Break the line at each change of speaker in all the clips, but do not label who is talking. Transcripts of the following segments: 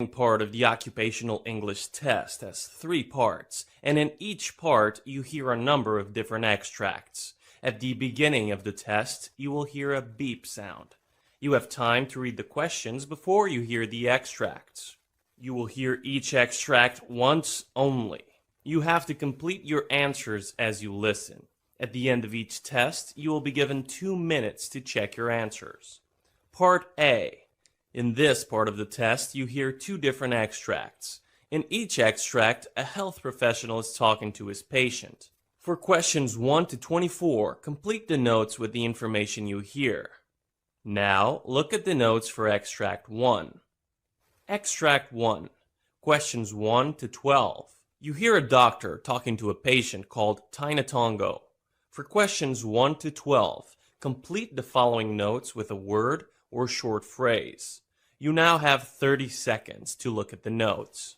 Part of the occupational English test has three parts, and in each part you hear a number of different extracts. At the beginning of the test, you will hear a beep sound. You have time to read the questions before you hear the extracts. You will hear each extract once only. You have to complete your answers as you listen. At the end of each test, you will be given 2 minutes to check your answers. Part A. In this part of the test, you hear two different extracts. In each extract, a health professional is talking to his patient. For questions 1 to 24, complete the notes with the information you hear. Now, look at the notes for Extract 1. Extract 1. Questions 1 to 12. You hear a doctor talking to a patient called Tainatongo. For questions 1 to 12, complete the following notes with a word or short phrase. You now have 30 seconds to look at the notes.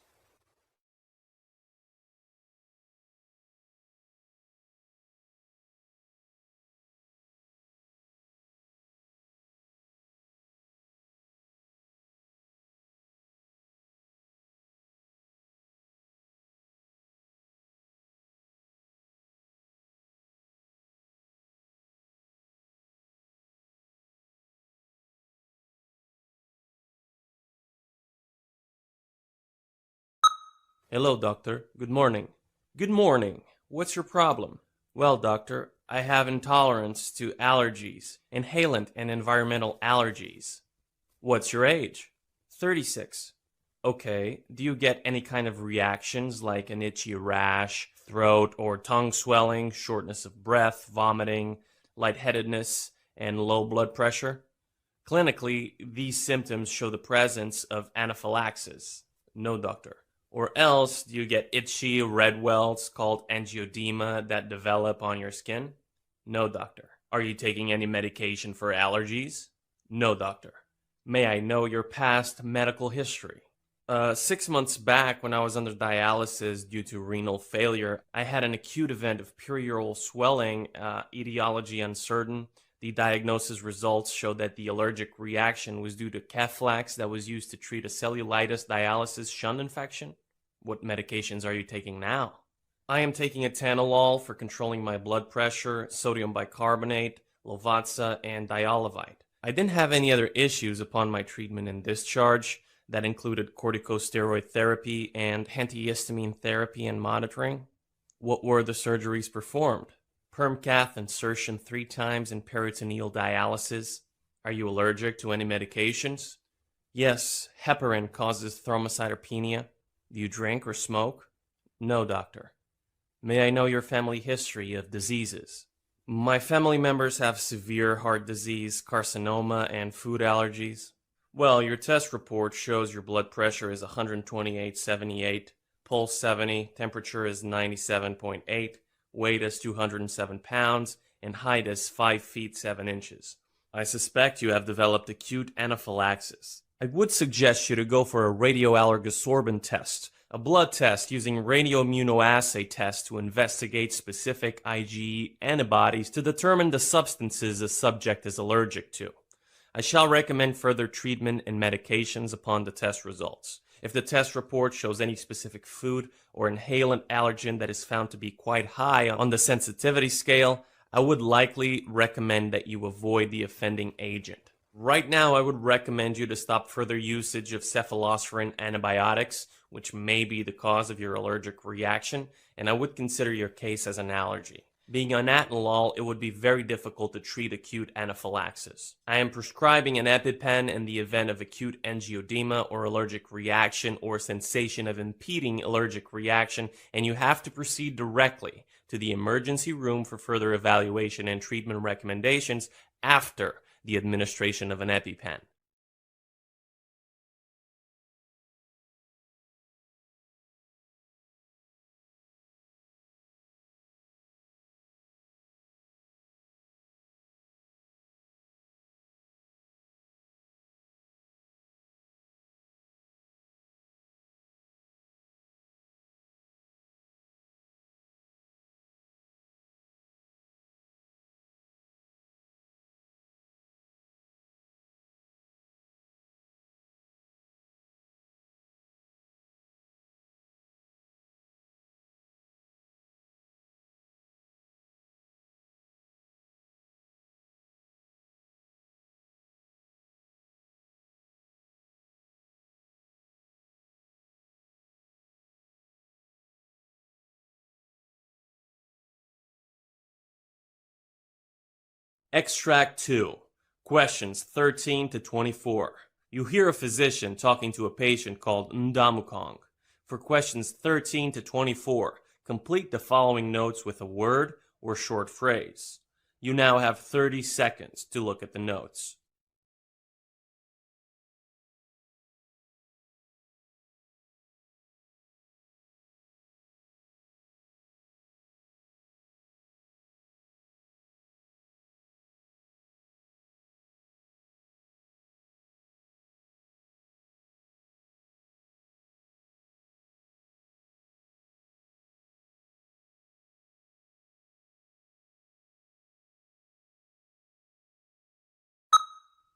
Hello, doctor. Good morning. Good morning. What's your problem? Well, doctor, I have intolerance to allergies, inhalant and environmental allergies. What's your age? 36. Okay, do you get any kind of reactions like an itchy rash, throat or tongue swelling, shortness of breath, vomiting, lightheadedness, and low blood pressure? Clinically, these symptoms show the presence of anaphylaxis. No, doctor. Or else, do you get itchy red welts called angioedema that develop on your skin? No, doctor. Are you taking any medication for allergies? No, doctor. May I know your past medical history? 6 months back, when I was under dialysis due to renal failure, I had an acute event of perioral swelling, etiology uncertain. The diagnosis results showed that the allergic reaction was due to Keflax that was used to treat a cellulitis dialysis shunt infection. What medications are you taking now? I am taking atenolol for controlling my blood pressure, sodium bicarbonate, Lovatsa, and Dialovite. I didn't have any other issues upon my treatment and discharge. That included corticosteroid therapy and antihistamine therapy and monitoring. What were the surgeries performed? Perm cath insertion 3 times and peritoneal dialysis. Are you allergic to any medications? Yes, heparin causes thrombocytopenia. Do you drink or smoke? No, doctor. May I know your family history of diseases? My family members have severe heart disease, carcinoma, and food allergies. Well, your test report shows your blood pressure is 128/78, pulse 70, temperature is 97.8, weight is 207 pounds, and height is 5 feet 7 inches. I suspect you have developed acute anaphylaxis. I would suggest you to go for a radioallergosorbent test, a blood test using radioimmunoassay test to investigate specific IgE antibodies to determine the substances the subject is allergic to. I shall recommend further treatment and medications upon the test results. If the test report shows any specific food or inhalant allergen that is found to be quite high on the sensitivity scale, I would likely recommend that you avoid the offending agent. Right now, I would recommend you to stop further usage of cephalosporin antibiotics, which may be the cause of your allergic reaction, and I would consider your case as an allergy. Being on atenolol, it would be very difficult to treat acute anaphylaxis. I am prescribing an EpiPen in the event of acute angioedema or allergic reaction or sensation of impeding allergic reaction, and you have to proceed directly to the emergency room for further evaluation and treatment recommendations after the administration of an EpiPen. Extract 2. Questions 13 to 24. You hear a physician talking to a patient called Ndamukong. For questions 13 to 24, complete the following notes with a word or short phrase. You now have 30 seconds to look at the notes.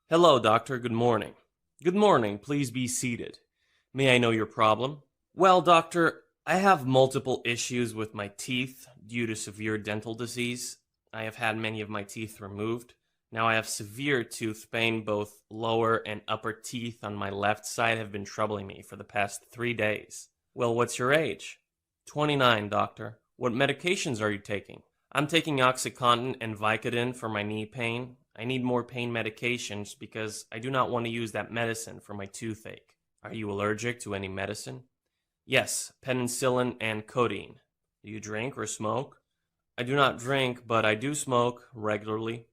Hello, doctor. Good morning. Good morning. Please be seated. May I know your problem? Well, doctor, I have multiple issues with my teeth due to severe dental disease. I have had many of my teeth removed. Now I have severe tooth pain. Both lower and upper teeth on my left side have been troubling me for the past 3 days. Well, what's your age? 29, doctor. What medications are you taking? I'm taking OxyContin and Vicodin for my knee pain. I need more pain medications because I do not want to use that medicine for my toothache. Are you allergic to any medicine? Yes, penicillin and codeine. Do you drink or smoke? I do not drink, but I do smoke regularly.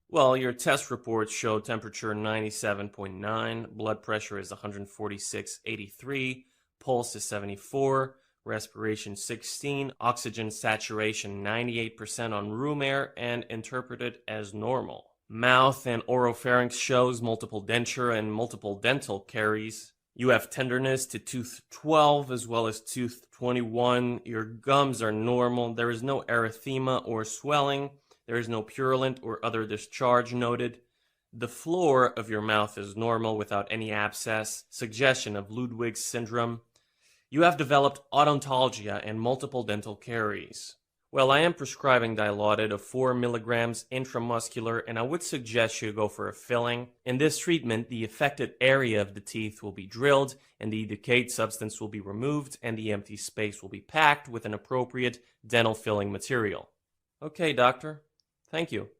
Well, your test reports show temperature 97.9, blood pressure is 146/83, pulse is 74, respiration 16, oxygen saturation 98% on room air, and interpreted as normal. Mouth and oropharynx shows multiple denture and multiple dental caries. You have tenderness to tooth 12 as well as tooth 21. Your gums are normal. There is no erythema or swelling. There is no purulent or other discharge noted. The floor of your mouth is normal without any abscess, suggestion of Ludwig's syndrome. You have developed odontologia and multiple dental caries. Well, I am prescribing Dilaudid of 4 milligrams intramuscular, and I would suggest you go for a filling. In this treatment, the affected area of the teeth will be drilled, and the decayed substance will be removed, and the empty space will be packed with an appropriate dental filling material. Okay, doctor. Thank you.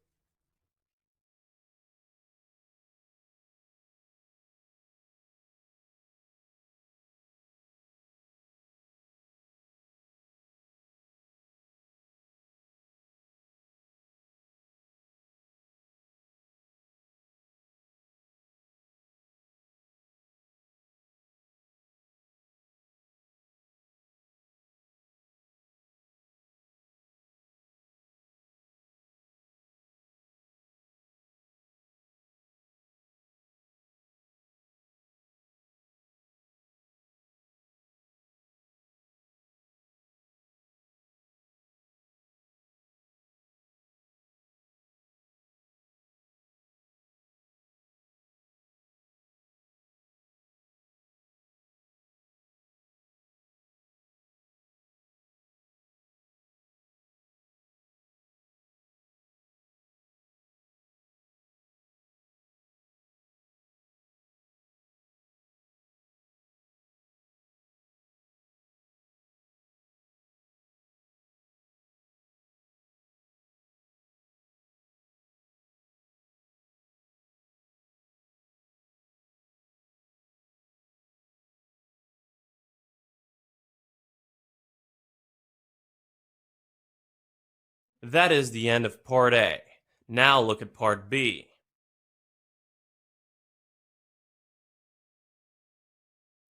That is the end of Part A. Now look at Part B.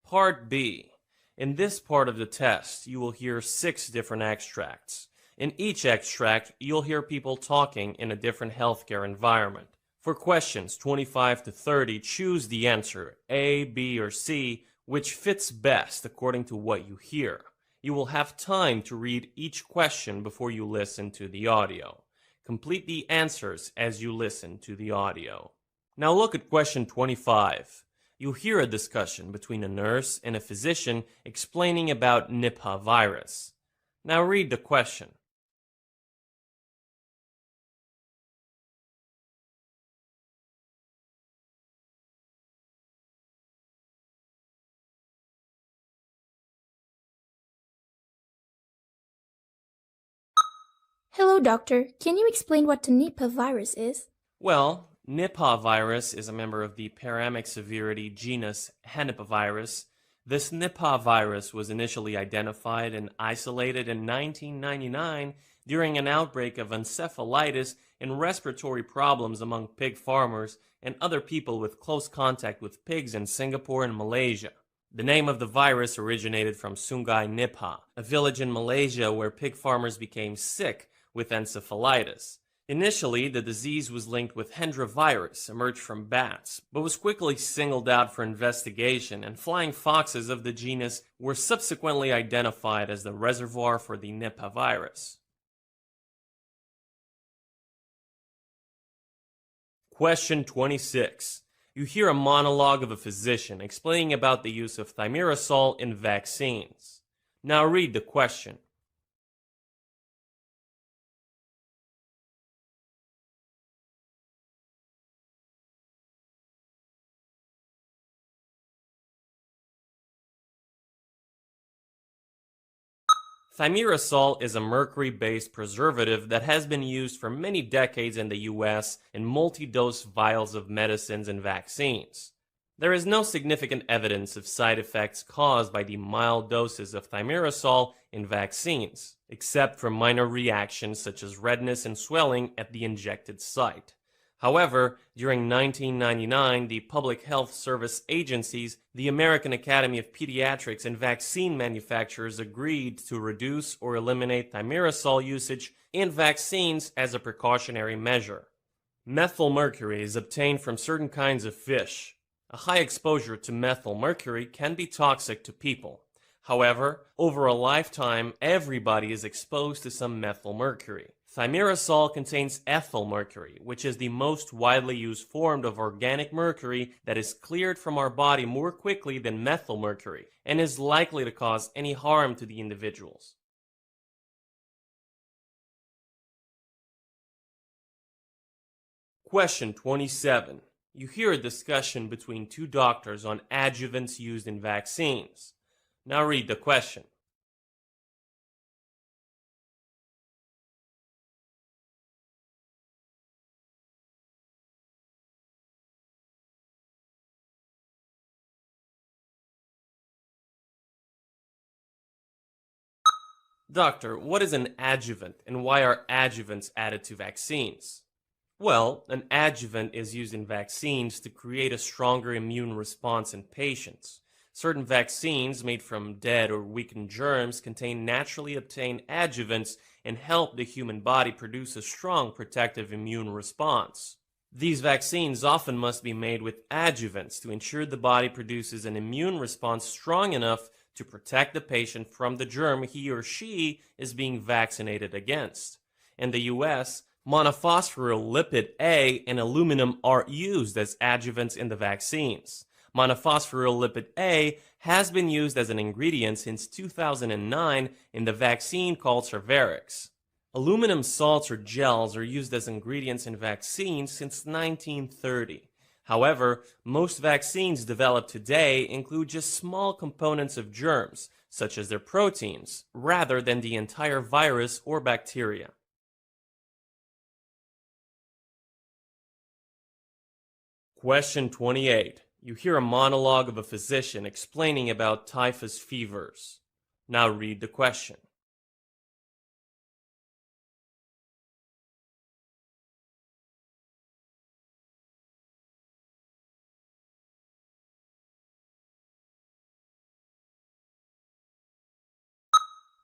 Part B. In this part of the test, you will hear 6 different extracts. In each extract, you'll hear people talking in a different healthcare environment. For questions 25 to 30, choose the answer A, B, or C, which fits best according to what you hear. You will have time to read each question before you listen to the audio. Complete the answers as you listen to the audio. Now look at question 25. You'll hear a discussion between a nurse and a physician explaining about Nipah virus. Now read the question.
Hello, doctor. Can you explain what the Nipah virus is?
Well, Nipah virus is a member of the paramic severity genus Henipavirus. This Nipah virus was initially identified and isolated in 1999 during an outbreak of encephalitis and respiratory problems among pig farmers and other people with close contact with pigs in Singapore and Malaysia. The name of the virus originated from Sungai Nipah, a village in Malaysia where pig farmers became sick with encephalitis. Initially, the disease was linked with Hendra virus, emerged from bats, but was quickly singled out for investigation, and flying foxes of the genus were subsequently identified as the reservoir for the Nipah virus. Question 26. You hear a monologue of a physician explaining about the use of thimerosal in vaccines. Now read the question. Thimerosal is a mercury-based preservative that has been used for many decades in the US in multi-dose vials of medicines and vaccines. There is no significant evidence of side effects caused by the mild doses of thimerosal in vaccines, except for minor reactions such as redness and swelling at the injected site. However, during 1999, the Public Health Service agencies, the American Academy of Pediatrics, and vaccine manufacturers agreed to reduce or eliminate thimerosal usage in vaccines as a precautionary measure. Methylmercury is obtained from certain kinds of fish. A high exposure to methylmercury can be toxic to people. However, over a lifetime, everybody is exposed to some methylmercury. Thimerosal contains ethyl mercury, which is the most widely used form of organic mercury that is cleared from our body more quickly than methyl mercury and is likely to cause any harm to the individuals. Question 27. You hear a discussion between two doctors on adjuvants used in vaccines. Now read the question. Doctor, what is an adjuvant and why are adjuvants added to vaccines? Well, an adjuvant is used in vaccines to create a stronger immune response in patients. Certain vaccines made from dead or weakened germs contain naturally obtained adjuvants and help the human body produce a strong protective immune response. These vaccines often must be made with adjuvants to ensure the body produces an immune response strong enough to protect the patient from the germ he or she is being vaccinated against. In the US, monophosphoryllipid A and aluminum are used as adjuvants in the vaccines. Monophosphoryllipid A has been used as an ingredient since 2009 in the vaccine called Cervarix. Aluminum salts or gels are used as ingredients in vaccines since 1930. However, most vaccines developed today include just small components of germs, such as their proteins, rather than the entire virus or bacteria. Question 28. You hear a monologue of a physician explaining about typhus fevers. Now read the question.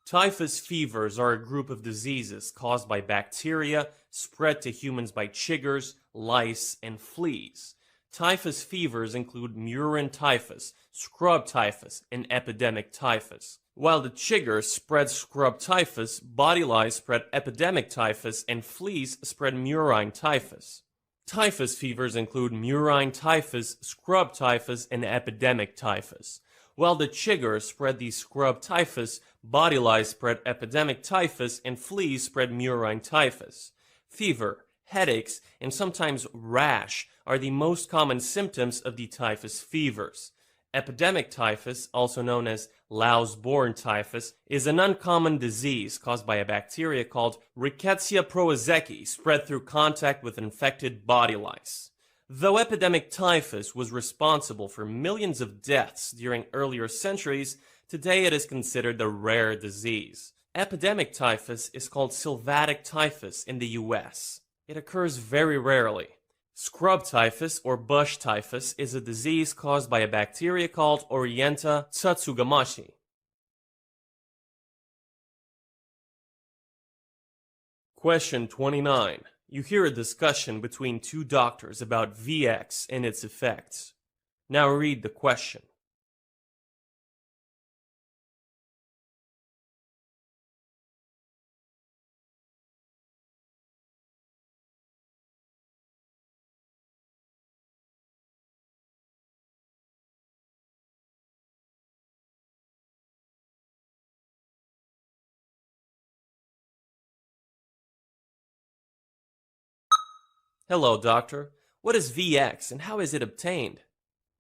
Typhus fevers are a group of diseases caused by bacteria spread to humans by chiggers, lice, and fleas. Typhus fevers include murine typhus, scrub typhus, and epidemic typhus. While the chiggers spread scrub typhus, body lice spread epidemic typhus, and fleas spread murine typhus. Typhus fevers include murine typhus, scrub typhus, and epidemic typhus. While the chiggers spread the scrub typhus, body lice spread epidemic typhus, and fleas spread murine typhus. Fever, headaches, and sometimes rash are the most common symptoms of the typhus fevers. Epidemic typhus, also known as louse-borne typhus, is an uncommon disease caused by a bacteria called Rickettsia prowazekii spread through contact with infected body lice. Though epidemic typhus was responsible for millions of deaths during earlier centuries, today it is considered a rare disease. Epidemic typhus is called sylvatic typhus in the US. It occurs very rarely. Scrub typhus or bush typhus is a disease caused by a bacteria called Orienta tsutsugamashi. Question 29. You hear a discussion between two doctors about VX and its effects. Now read the question. Hello, doctor. What is VX and how is it obtained?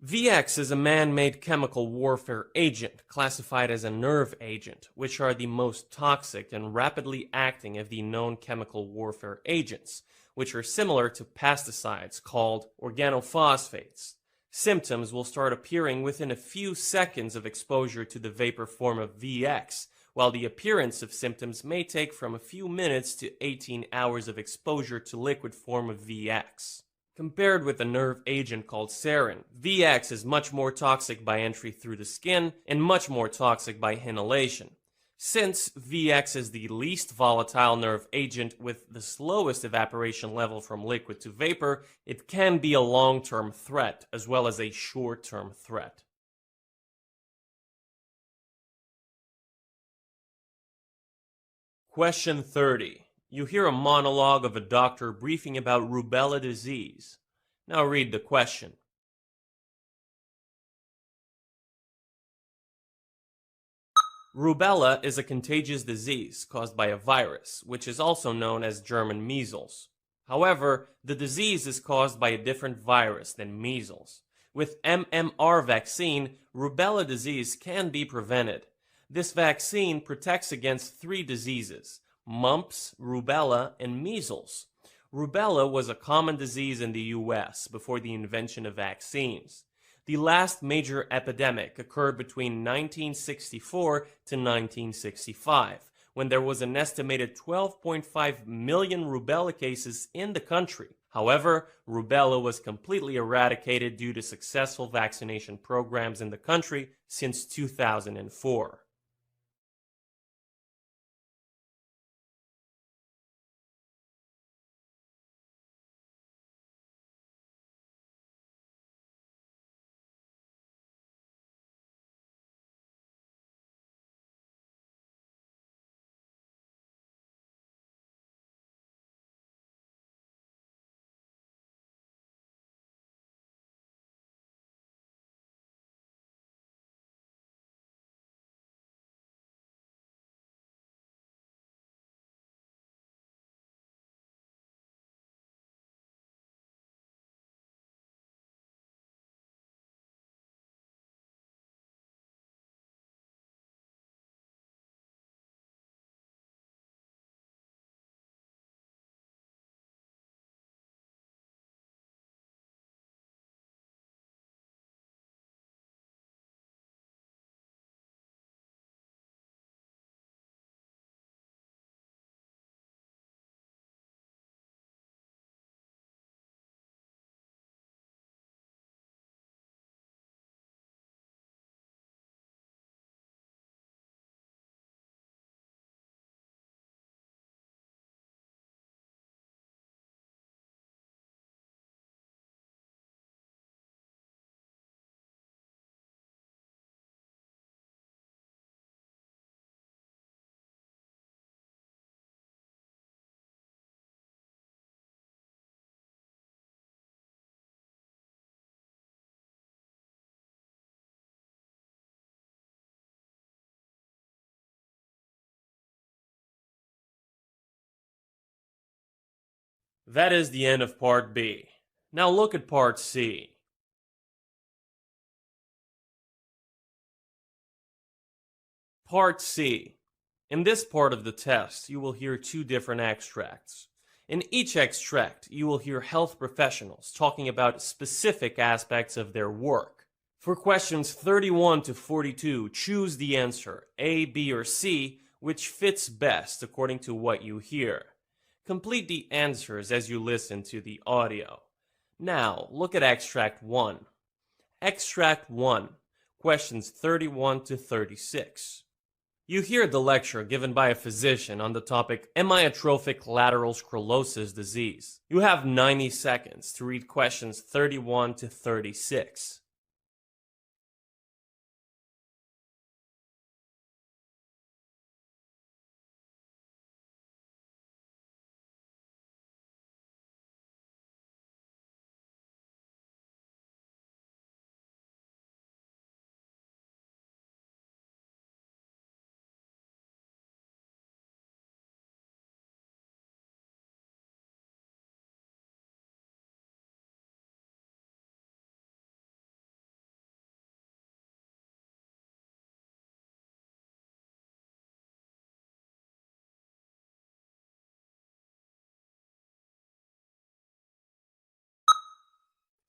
VX is a man-made chemical warfare agent classified as a nerve agent, which are the most toxic and rapidly acting of the known chemical warfare agents, which are similar to pesticides called organophosphates. Symptoms will start appearing within a few seconds of exposure to the vapor form of VX, while the appearance of symptoms may take from a few minutes to 18 hours of exposure to liquid form of VX. Compared with a nerve agent called sarin, VX is much more toxic by entry through the skin and much more toxic by inhalation. Since VX is the least volatile nerve agent with the slowest evaporation level from liquid to vapor, it can be a long-term threat as well as a short-term threat. Question 30. You hear a monologue of a doctor briefing about rubella disease. Now read the question. Rubella is a contagious disease caused by a virus, which is also known as German measles. However, the disease is caused by a different virus than measles. With MMR vaccine, rubella disease can be prevented. This vaccine protects against three diseases: mumps, rubella, and measles. Rubella was a common disease in the US before the invention of vaccines. The last major epidemic occurred between 1964 to 1965, when there was an estimated 12.5 million rubella cases in the country. However, rubella was completely eradicated due to successful vaccination programs in the country since 2004. That is the end of part B. Now look at part C. Part C. In this part of the test, you will hear two different extracts. In each extract, you will hear health professionals talking about specific aspects of their work. For questions 31 to 42, choose the answer A, B, or C, which fits best according to what you hear. Complete the answers as you listen to the audio. Now, look at Extract 1. Extract 1, questions 31 to 36. You hear the lecture given by a physician on the topic amyotrophic lateral sclerosis disease. You have 90 seconds to read questions 31 to 36.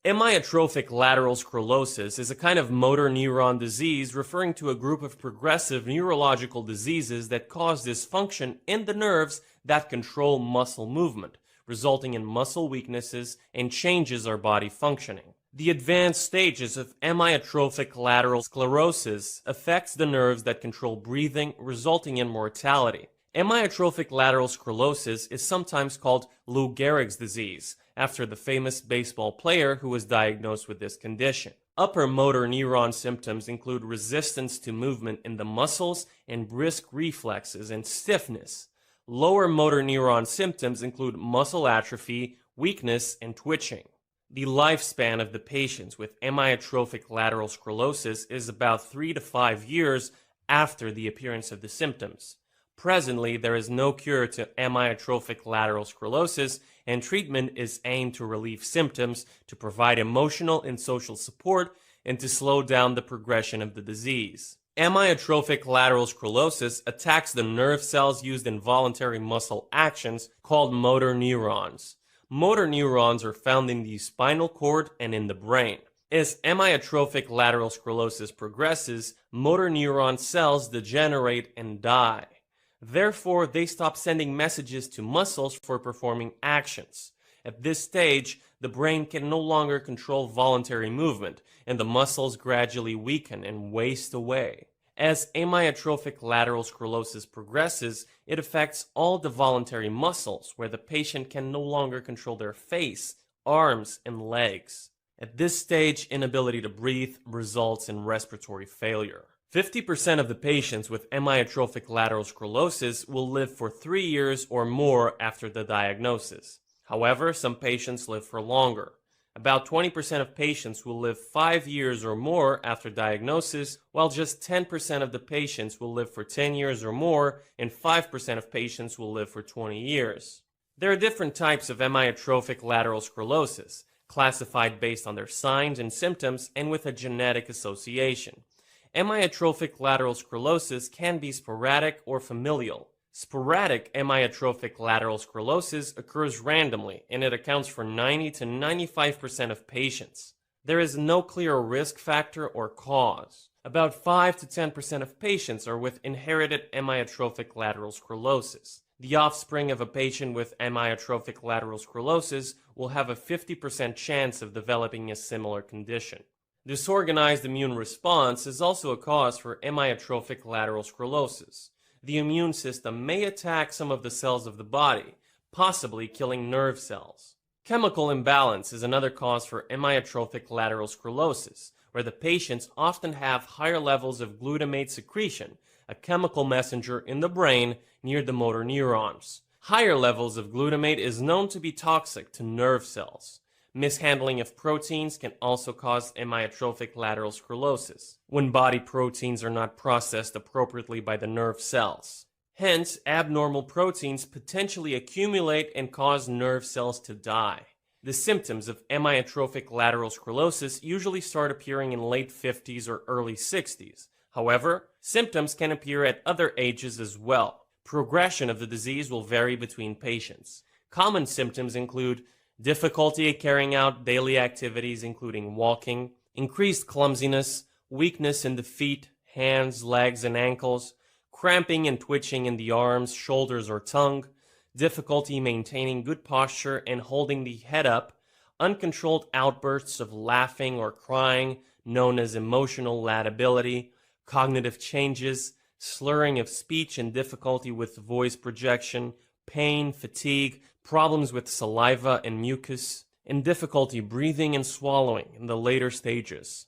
Amyotrophic lateral sclerosis is a kind of motor neuron disease referring to a group of progressive neurological diseases that cause dysfunction in the nerves that control muscle movement, resulting in muscle weaknesses and changes our body functioning. The advanced stages of amyotrophic lateral sclerosis affects the nerves that control breathing, resulting in mortality. Amyotrophic lateral sclerosis is sometimes called Lou Gehrig's disease, after the famous baseball player who was diagnosed with this condition. Upper motor neuron symptoms include resistance to movement in the muscles and brisk reflexes and stiffness. Lower motor neuron symptoms include muscle atrophy, weakness, and twitching. The lifespan of the patients with amyotrophic lateral sclerosis is about 3 to 5 years after the appearance of the symptoms. Presently, there is no cure to amyotrophic lateral sclerosis, and treatment is aimed to relieve symptoms, to provide emotional and social support, and to slow down the progression of the disease. Amyotrophic lateral sclerosis attacks the nerve cells used in voluntary muscle actions called motor neurons. Motor neurons are found in the spinal cord and in the brain. As amyotrophic lateral sclerosis progresses, motor neuron cells degenerate and die. Therefore, they stop sending messages to muscles for performing actions. At this stage, the brain can no longer control voluntary movement, and the muscles gradually weaken and waste away. As amyotrophic lateral sclerosis progresses, it affects all the voluntary muscles, where the patient can no longer control their face, arms, and legs. At this stage, inability to breathe results in respiratory failure. 50% of the patients with amyotrophic lateral sclerosis will live for 3 years or more after the diagnosis. However, some patients live for longer. About 20% of patients will live 5 years or more after diagnosis, while just 10% of the patients will live for 10 years or more, and 5% of patients will live for 20 years. There are different types of amyotrophic lateral sclerosis, classified based on their signs and symptoms and with a genetic association. Amyotrophic lateral sclerosis can be sporadic or familial. Sporadic amyotrophic lateral sclerosis occurs randomly, and it accounts for 90 to 95% of patients. There is no clear risk factor or cause. About 5 to 10% of patients are with inherited amyotrophic lateral sclerosis. The offspring of a patient with amyotrophic lateral sclerosis will have a 50% chance of developing a similar condition. Disorganized immune response is also a cause for amyotrophic lateral sclerosis. The immune system may attack some of the cells of the body, possibly killing nerve cells. Chemical imbalance is another cause for amyotrophic lateral sclerosis, where the patients often have higher levels of glutamate secretion, a chemical messenger in the brain near the motor neurons. Higher levels of glutamate is known to be toxic to nerve cells. Mishandling of proteins can also cause amyotrophic lateral sclerosis, when body proteins are not processed appropriately by the nerve cells. Hence, abnormal proteins potentially accumulate and cause nerve cells to die. The symptoms of amyotrophic lateral sclerosis usually start appearing in late 50s or early 60s. However, symptoms can appear at other ages as well. Progression of the disease will vary between patients. Common symptoms include difficulty carrying out daily activities, including walking, increased clumsiness, weakness in the feet, hands, legs, and ankles, cramping and twitching in the arms, shoulders, or tongue, difficulty maintaining good posture and holding the head up, uncontrolled outbursts of laughing or crying, known as emotional lability, cognitive changes, slurring of speech and difficulty with voice projection, pain, fatigue, problems with saliva and mucus, and difficulty breathing and swallowing in the later stages.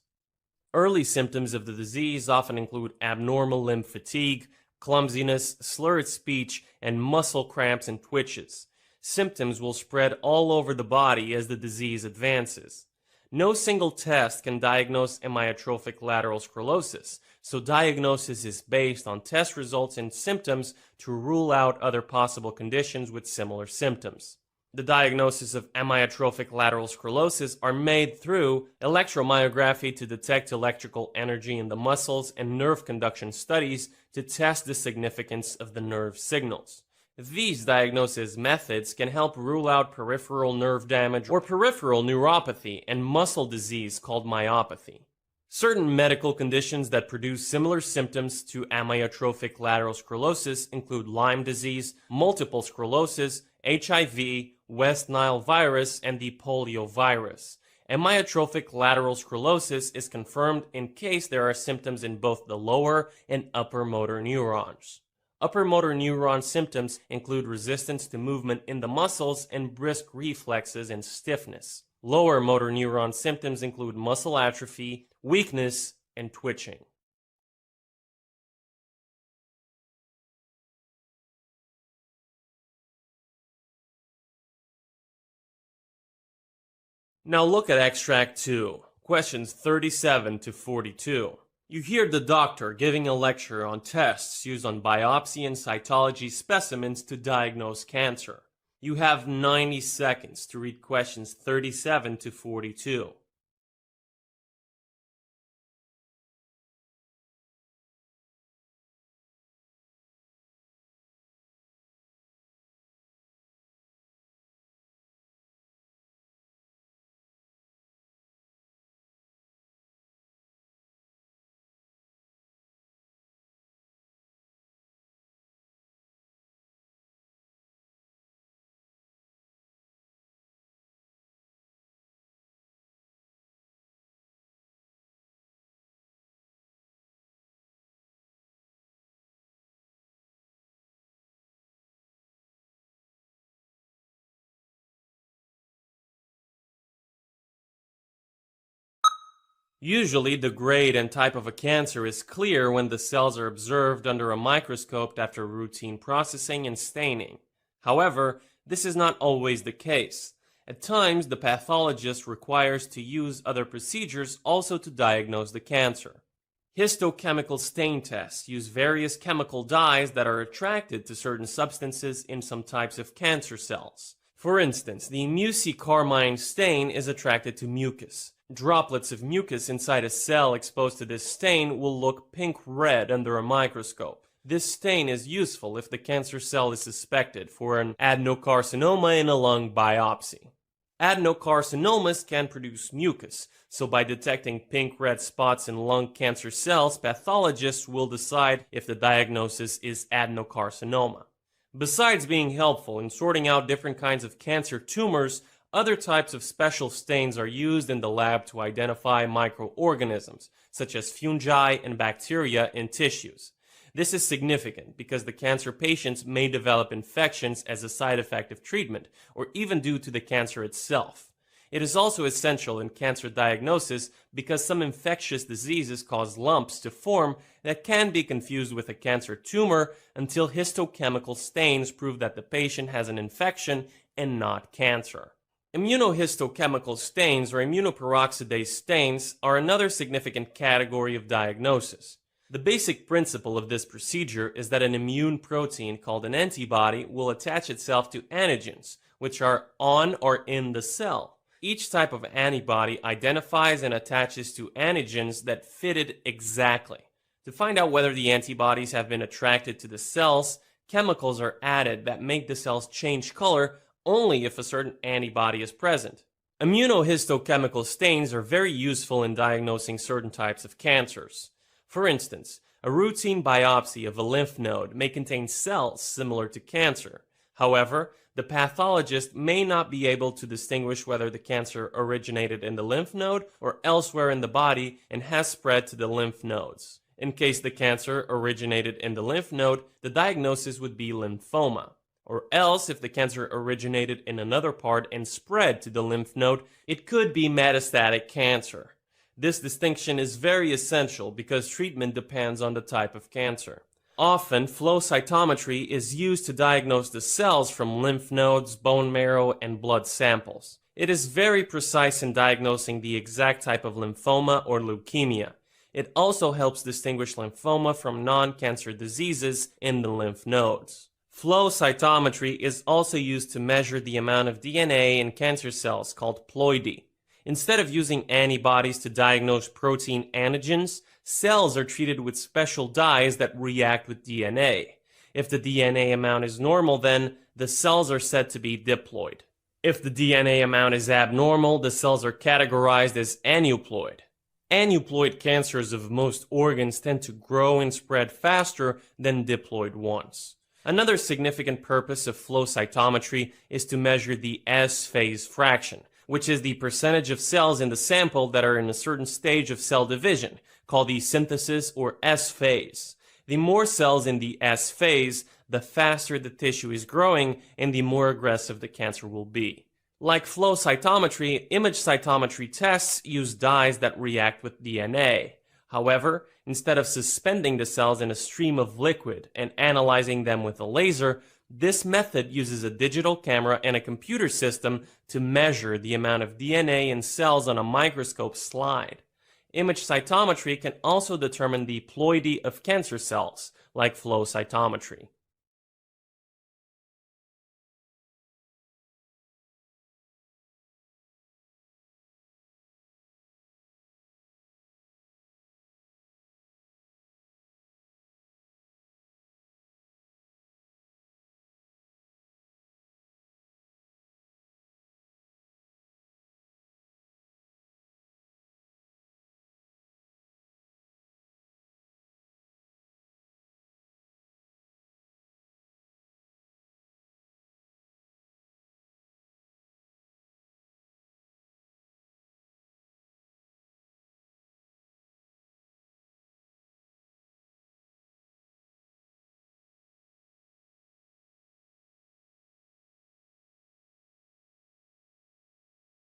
Early symptoms of the disease often include abnormal limb fatigue, clumsiness, slurred speech, and muscle cramps and twitches. Symptoms will spread all over the body as the disease advances. No single test can diagnose amyotrophic lateral sclerosis, so diagnosis is based on test results and symptoms to rule out other possible conditions with similar symptoms. The diagnosis of amyotrophic lateral sclerosis are made through electromyography to detect electrical energy in the muscles and nerve conduction studies to test the significance of the nerve signals. These diagnosis methods can help rule out peripheral nerve damage or peripheral neuropathy and muscle disease called myopathy. Certain medical conditions that produce similar symptoms to amyotrophic lateral sclerosis include Lyme disease, multiple sclerosis, HIV, West Nile virus, and the polio virus. Amyotrophic lateral sclerosis is confirmed in case there are symptoms in both the lower and upper motor neurons. Upper motor neuron symptoms include resistance to movement in the muscles and brisk reflexes and stiffness. Lower motor neuron symptoms include muscle atrophy, weakness, and twitching. Now look at extract 2, questions 37 to 42. You hear the doctor giving a lecture on tests used on biopsy and cytology specimens to diagnose cancer. You have 90 seconds to read questions 37 to 42. Usually, the grade and type of a cancer is clear when the cells are observed under a microscope after routine processing and staining. However, this is not always the case. At times, the pathologist requires to use other procedures also to diagnose the cancer. Histochemical stain tests use various chemical dyes that are attracted to certain substances in some types of cancer cells. For instance, the mucicarmine stain is attracted to mucus. Droplets of mucus inside a cell exposed to this stain will look pink-red under a microscope. This stain is useful if the cancer cell is suspected for an adenocarcinoma in a lung biopsy. Adenocarcinomas can produce mucus, so by detecting pink-red spots in lung cancer cells, pathologists will decide if the diagnosis is adenocarcinoma. Besides being helpful in sorting out different kinds of cancer tumors, other types of special stains are used in the lab to identify microorganisms, such as fungi and bacteria in tissues. This is significant because the cancer patients may develop infections as a side effect of treatment, or even due to the cancer itself. It is also essential in cancer diagnosis because some infectious diseases cause lumps to form that can be confused with a cancer tumor until histochemical stains prove that the patient has an infection and not cancer. Immunohistochemical stains or immunoperoxidase stains are another significant category of diagnosis. The basic principle of this procedure is that an immune protein called an antibody will attach itself to antigens, which are on or in the cell. Each type of antibody identifies and attaches to antigens that fit it exactly. To find out whether the antibodies have been attracted to the cells, chemicals are added that make the cells change color only if a certain antibody is present. Immunohistochemical stains are very useful in diagnosing certain types of cancers. For instance, a routine biopsy of a lymph node may contain cells similar to cancer. However, the pathologist may not be able to distinguish whether the cancer originated in the lymph node or elsewhere in the body and has spread to the lymph nodes. In case the cancer originated in the lymph node, the diagnosis would be lymphoma. Or else, if the cancer originated in another part and spread to the lymph node, it could be metastatic cancer. This distinction is very essential because treatment depends on the type of cancer. Often, flow cytometry is used to diagnose the cells from lymph nodes, bone marrow, and blood samples. It is very precise in diagnosing the exact type of lymphoma or leukemia. It also helps distinguish lymphoma from non-cancer diseases in the lymph nodes. Flow cytometry is also used to measure the amount of DNA in cancer cells called ploidy. Instead of using antibodies to diagnose protein antigens, cells are treated with special dyes that react with DNA. If the DNA amount is normal, then the cells are said to be diploid. If the DNA amount is abnormal, the cells are categorized as aneuploid. Aneuploid cancers of most organs tend to grow and spread faster than diploid ones. Another significant purpose of flow cytometry is to measure the S-phase fraction, which is the percentage of cells in the sample that are in a certain stage of cell division, called the synthesis or S-phase. The more cells in the S-phase, the faster the tissue is growing and the more aggressive the cancer will be. Like flow cytometry, image cytometry tests use dyes that react with DNA. However, instead of suspending the cells in a stream of liquid and analyzing them with a laser, this method uses a digital camera and a computer system to measure the amount of DNA in cells on a microscope slide. Image cytometry can also determine the ploidy of cancer cells, like flow cytometry.